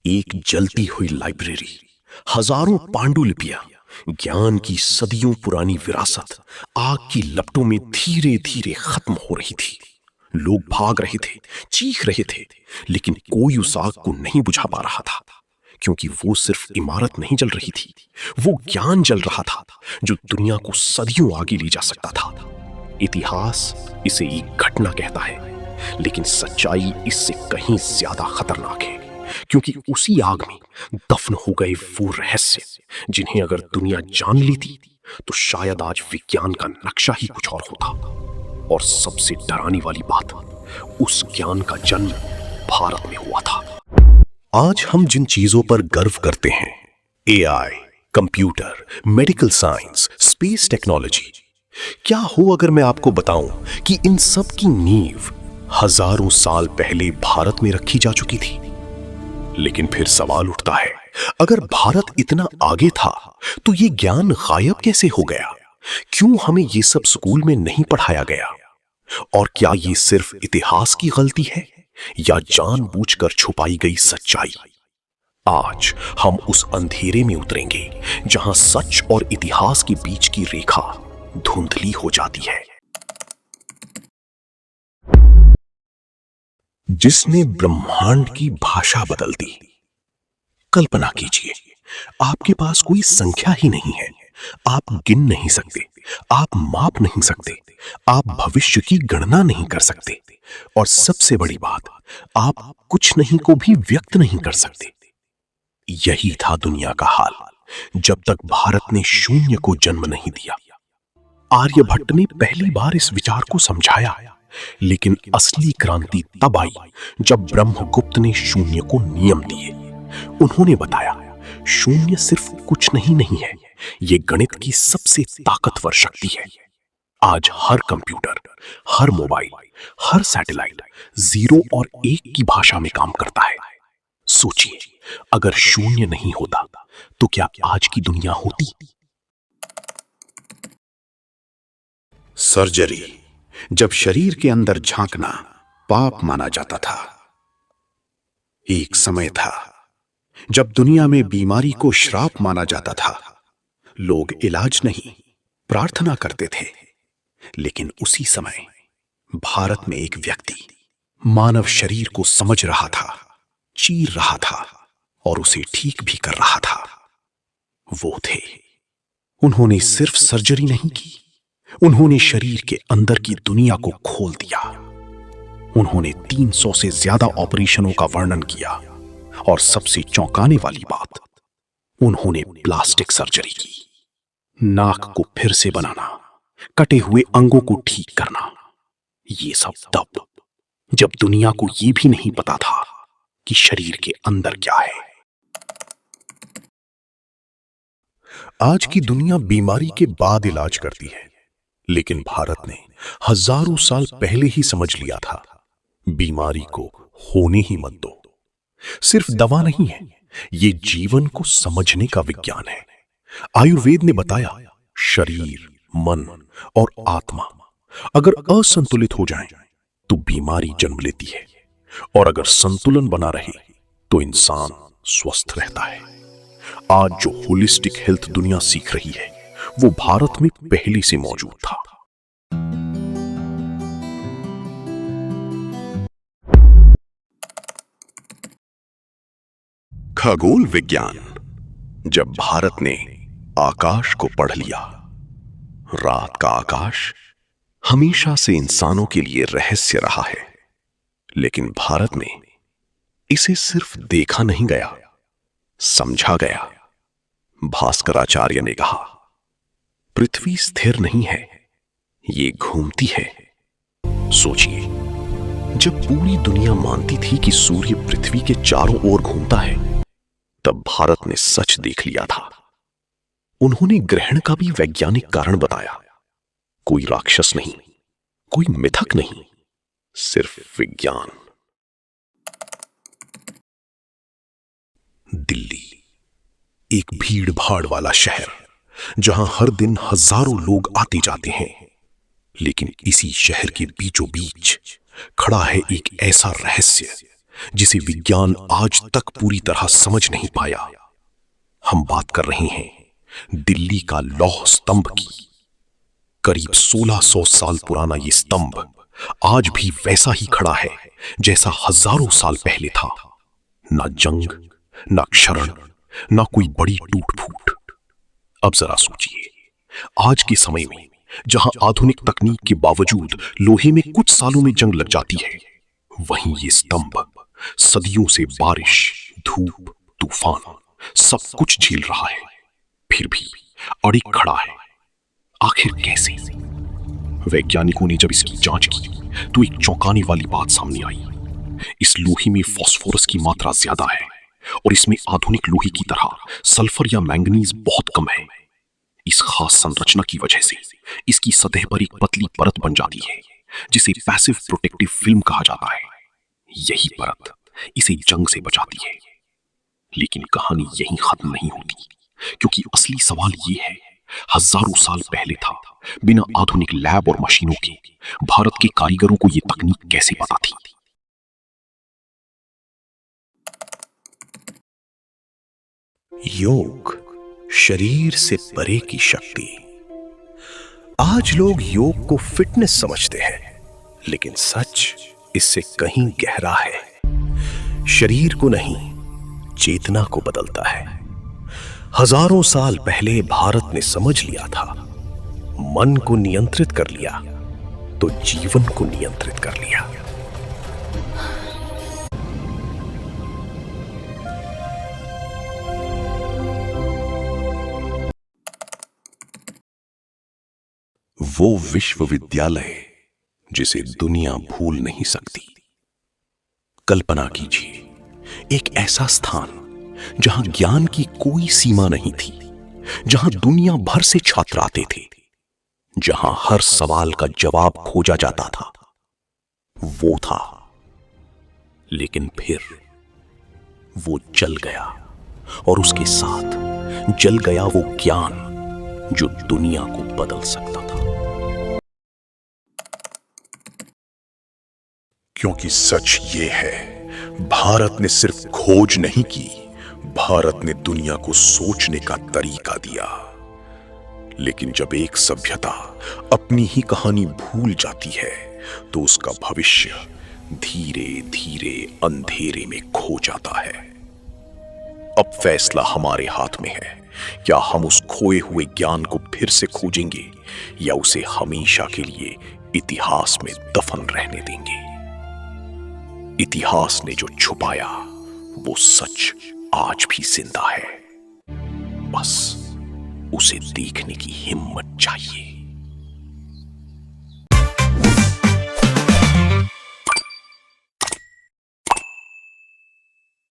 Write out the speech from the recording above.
एक जलती हुई लाइब्रेरी, हजारों पांडुलिपियां, ज्ञान की सदियों पुरानी विरासत आग की लपटों में धीरे धीरे खत्म हो रही थी। लोग भाग रहे थे, चीख रहे थे, लेकिन कोई उस आग को नहीं बुझा पा रहा था, क्योंकि वो सिर्फ इमारत नहीं जल रही थी, वो ज्ञान जल रहा था जो दुनिया को सदियों आगे ले जा सकता था। इतिहास इसे एक घटना कहता है, लेकिन सच्चाई इससे कहीं ज्यादा खतरनाक है, क्योंकि उसी आग में दफन हो गए वो रहस्य जिन्हें अगर दुनिया जान लेती तो शायद आज विज्ञान का नक्शा ही कुछ और होता। और सबसे डराने वाली बात, उस ज्ञान का जन्म भारत में हुआ था। आज हम जिन चीजों पर गर्व करते हैं, AI, computer, medical science, space technology, क्या हो अगर मैं आपको बताऊं कि इन सब की नींव हजारों साल पहले भारत में रखी जा चुकी थी। लेकिन फिर सवाल उठता है, अगर भारत इतना आगे था तो ये ज्ञान गायब कैसे हो गया? क्यों हमें ये सब स्कूल में नहीं पढ़ाया गया? और क्या ये सिर्फ इतिहास की गलती है या जानबूझकर छुपाई गई सच्चाई? आज हम उस अंधेरे में उतरेंगे जहां सच और इतिहास के बीच की रेखा धुंधली हो जाती है। जिसने ब्रह्मांड की भाषा बदल दी। कल्पना कीजिए, आपके पास कोई संख्या ही नहीं है, आप गिन नहीं सकते, आप माप नहीं सकते, आप भविष्य की गणना नहीं कर सकते, और सबसे बड़ी बात, आप कुछ नहीं को भी व्यक्त नहीं कर सकते। यही था दुनिया का हाल जब तक भारत ने शून्य को जन्म नहीं दिया। आर्यभट्ट ने पहली बार इस विचार को समझाया, लेकिन असली क्रांति तब आई जब ब्रह्मगुप्त ने शून्य को नियम दिए। उन्होंने बताया, शून्य सिर्फ कुछ नहीं है, ये गणित की सबसे ताकतवर शक्ति है। आज हर कंप्यूटर, हर मोबाइल, हर सैटेलाइट जीरो और एक की भाषा में काम करता है। सोचिए, अगर शून्य नहीं होता तो क्या आज की दुनिया होती? सर्जरी, जब शरीर के अंदर झांकना पाप माना जाता था। एक समय था जब दुनिया में बीमारी को श्राप माना जाता था। लोग इलाज नहीं, प्रार्थना करते थे। लेकिन उसी समय भारत में एक व्यक्ति मानव शरीर को समझ रहा था, चीर रहा था और उसे ठीक भी कर रहा था। वो थे, उन्होंने सिर्फ सर्जरी नहीं की, उन्होंने शरीर के अंदर की दुनिया को खोल दिया। उन्होंने 300 से ज्यादा ऑपरेशनों का वर्णन किया, और सबसे चौंकाने वाली बात, उन्होंने प्लास्टिक सर्जरी की। नाक को फिर से बनाना, कटे हुए अंगों को ठीक करना, ये सब तब जब दुनिया को यह भी नहीं पता था कि शरीर के अंदर क्या है। आज की दुनिया बीमारी के बाद इलाज करती है, लेकिन भारत ने हजारों साल पहले ही समझ लिया था, बीमारी को होने ही मत दो। सिर्फ दवा नहीं है, ये जीवन को समझने का विज्ञान है। आयुर्वेद ने बताया, शरीर, मन और आत्मा अगर असंतुलित हो जाएं, तो बीमारी जन्म लेती है, और अगर संतुलन बना रहे तो इंसान स्वस्थ रहता है। आज जो होलिस्टिक हेल्थ दुनिया सीख रही है, वो भारत में पहले से मौजूद था। खगोल विज्ञान, जब भारत ने आकाश को पढ़ लिया। रात का आकाश हमेशा से इंसानों के लिए रहस्य रहा है, लेकिन भारत में इसे सिर्फ देखा नहीं गया, समझा गया। भास्कराचार्य ने कहा, पृथ्वी स्थिर नहीं है, ये घूमती है। सोचिए, जब पूरी दुनिया मानती थी कि सूर्य पृथ्वी के चारों ओर घूमता है, तब भारत ने सच देख लिया था। उन्होंने ग्रहण का भी वैज्ञानिक कारण बताया। कोई राक्षस नहीं, कोई मिथक नहीं, सिर्फ विज्ञान। दिल्ली, एक भीड़ भाड़ वाला शहर, जहां हर दिन हजारों लोग आते जाते हैं, लेकिन इसी शहर के बीचों बीच खड़ा है एक ऐसा रहस्य जिसे विज्ञान आज तक पूरी तरह समझ नहीं पाया। हम बात कर रहे हैं दिल्ली का लौह स्तंभ की। करीब 1600 साल पुराना यह स्तंभ आज भी वैसा ही खड़ा है जैसा हजारों साल पहले था। ना जंग, ना क्षरण, ना कोई बड़ी टूट फूट। अब जरा सोचिए, आज के समय में जहां आधुनिक तकनीक के बावजूद लोहे में कुछ सालों में जंग लग जाती है, वहीं ये स्तंभ सदियों से बारिश, धूप, तूफान सब कुछ झेल रहा है, फिर भी अड़िग खड़ा है। आखिर कैसे? वैज्ञानिकों ने जब इसकी जांच की तो एक चौंकाने वाली बात सामने आई। इस लोहे में फास्फोरस की मात्रा ज्यादा है और इसमें आधुनिक लोहे की तरह सल्फर या मैंगनीज बहुत कम है। इस खास संरचना की वजह से इसकी सतह पर एक पतली परत बन जाती है जिसे पैसिव प्रोटेक्टिव फिल्म कहा जाता है। यही परत इसे जंग से बचाती है। लेकिन कहानी यहीं खत्म नहीं होती, क्योंकि असली सवाल ये है, हजारों साल पहले था, बिना आधुनिक लैब और मशीनों के भारत के कारीगरों को यह तकनीक कैसे पता थी? योग, शरीर से परे की शक्ति। आज लोग योग को फिटनेस समझते हैं, लेकिन सच इससे कहीं गहरा है। शरीर को नहीं, चेतना को बदलता है। हजारों साल पहले भारत ने समझ लिया था, मन को नियंत्रित कर लिया तो जीवन को नियंत्रित कर लिया। वो विश्वविद्यालय जिसे दुनिया भूल नहीं सकती। कल्पना कीजिए, एक ऐसा स्थान जहां ज्ञान की कोई सीमा नहीं थी, जहां दुनिया भर से छात्र आते थे, जहां हर सवाल का जवाब खोजा जाता था। वो था, लेकिन फिर वो जल गया और उसके साथ जल गया वो ज्ञान जो दुनिया को बदल सकता था। क्योंकि सच ये है, भारत ने सिर्फ खोज नहीं की, भारत ने दुनिया को सोचने का तरीका दिया। लेकिन जब एक सभ्यता अपनी ही कहानी भूल जाती है तो उसका भविष्य धीरे धीरे अंधेरे में खो जाता है। अब फैसला हमारे हाथ में है, क्या हम उस खोए हुए ज्ञान को फिर से खोजेंगे या उसे हमेशा के लिए इतिहास में दफन रहने देंगे। इतिहास ने जो छुपाया वो सच आज भी जिंदा है, बस उसे देखने की हिम्मत चाहिए।